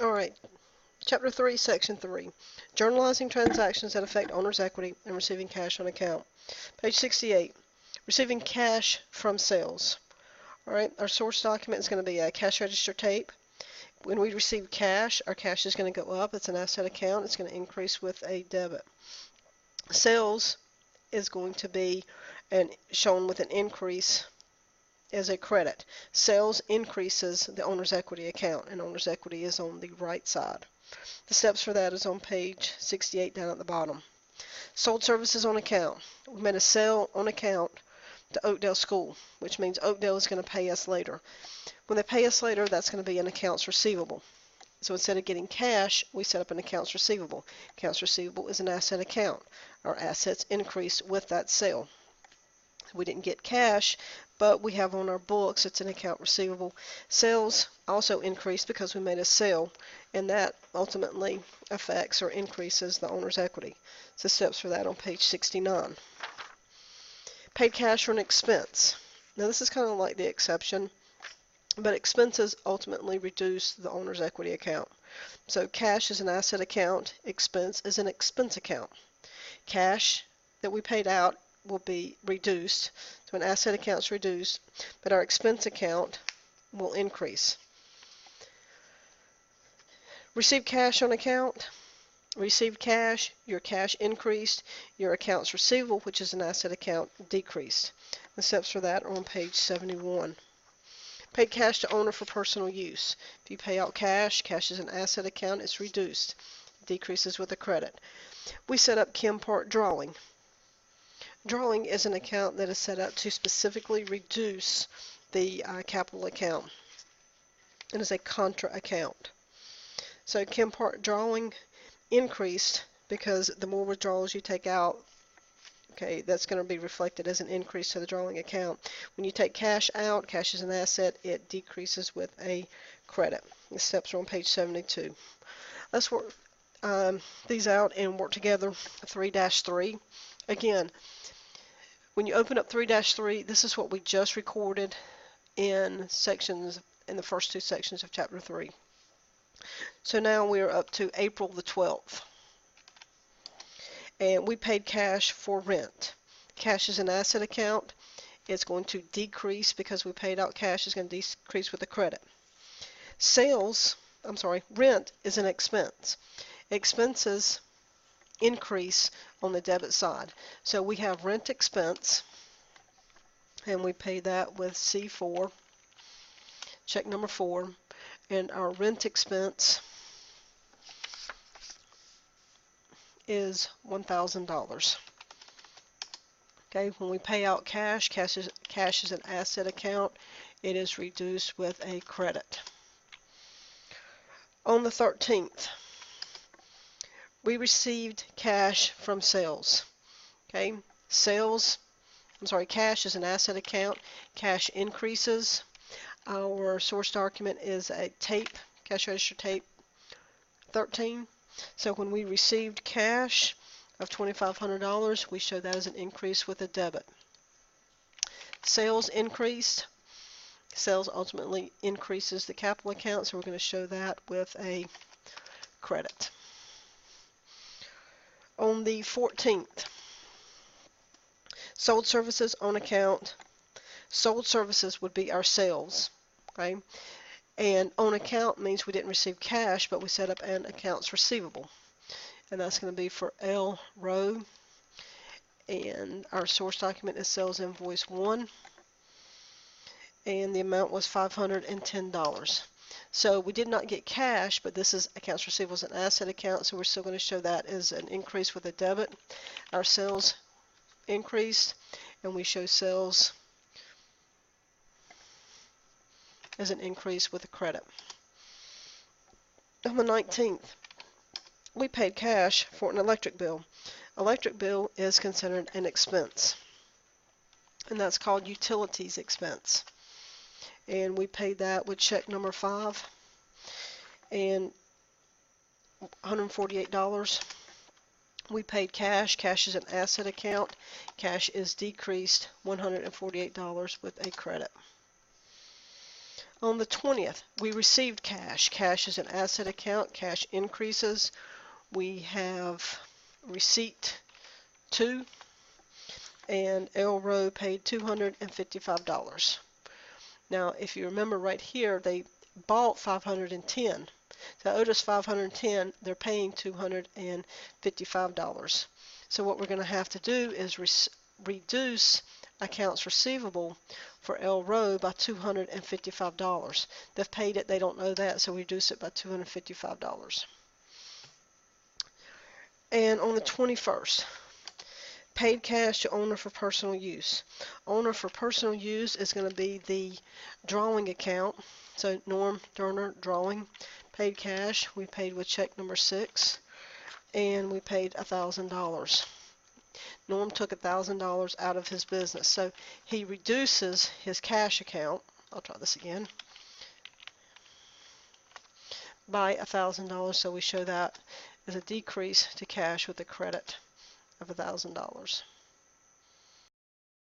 All right. Chapter 3, Section 3. Journalizing transactions that affect owner's equity and receiving cash on account. Page 68. Receiving cash from sales. All right. Our source document is going to be a cash register tape. When we receive cash, our cash is going to go up. It's an asset account. It's going to increase with a debit. Sales is going to be shown with an increase as a credit. Sales increases the owner's equity account, and owner's equity is on the right side. The steps for that is on page 68 down at the bottom. Sold services on account. We made a sale on account to Oakdale School, which means Oakdale is going to pay us later. When they pay us later, that's going to be an accounts receivable. So instead of getting cash, we set up an accounts receivable. Accounts receivable is an asset account. Our assets increase with that sale. We didn't get cash, but we have on our books it's an account receivable. Sales also increased because we made a sale, and that ultimately affects or increases the owner's equity. So steps for that on page 69. Paid cash for an expense. Now this is kind of like the exception, but expenses ultimately reduce the owner's equity account. So cash is an asset account, expense is an expense account. Cash that we paid out will be reduced, so an asset account is reduced, but our expense account will increase. Received cash on account. Received cash, your cash increased, your accounts receivable, which is an asset account, decreased. The steps for that are on page 71. Paid cash to owner for personal use. If you pay out cash, cash is an asset account, it's reduced. It decreases with a credit. We set up Chem Part Drawing. Drawing is an account that is set up to specifically reduce the capital account. It is a contra account. So Chem Part Drawing increased because the more withdrawals you take out, okay, that's going to be reflected as an increase to the drawing account. When you take cash out, cash is an asset, it decreases with a credit. The steps are on page 72. Let's work these out and work together. 3-3. Again, when you open up 3-3, this is what we just recorded in the first two sections of chapter 3. So now we are up to April the 12th. And we paid cash for rent. Cash is an asset account. It's going to decrease because we paid out cash. It's going to decrease with a credit. Rent is an expense. Expenses increase on the debit side. So we have rent expense, and we pay that with C4, check number 4, and our rent expense is $1,000. Okay, when we pay out cash, cash is an asset account. It is reduced with a credit. On the 13th, we received cash from sales. Okay, cash is an asset account. Cash increases. Our source document is a tape, cash register tape 13. So when we received cash of $2,500, we show that as an increase with a debit. Sales increased. Sales ultimately increases the capital account, so we're going to show that with a credit. On the 14th, sold services on account. Sold services would be our sales. Okay? And on account means we didn't receive cash, but we set up an accounts receivable. And that's going to be for L row. And our source document is sales invoice 1. And the amount was $510. So we did not get cash, but this is accounts receivable as an asset account, so we're still going to show that as an increase with a debit. Our sales increased, and we show sales as an increase with a credit. On the 19th, we paid cash for an electric bill. Electric bill is considered an expense, and that's called utilities expense. And we paid that with check number 5 and $148. We paid cash. Cash is an asset account. Cash is decreased $148 with a credit. On the 20th, we received cash. Cash is an asset account. Cash increases. We have receipt 2, and Elro paid $255. Now, if you remember right here, they bought 510. So owed us 510. They're paying $255. So what we're going to have to do is reduce accounts receivable for Elro by $255. They've paid it, they don't know that, so we reduce it by $255. And on the 21st, paid cash to owner for personal use. Owner for personal use is going to be the drawing account. So Norm Turner drawing, paid cash. We paid with check number 6, and we paid $1,000. Norm took $1,000 out of his business, so he reduces his cash account. I'll try this again. By $1,000, so we show that as a decrease to cash with a credit of $1,000.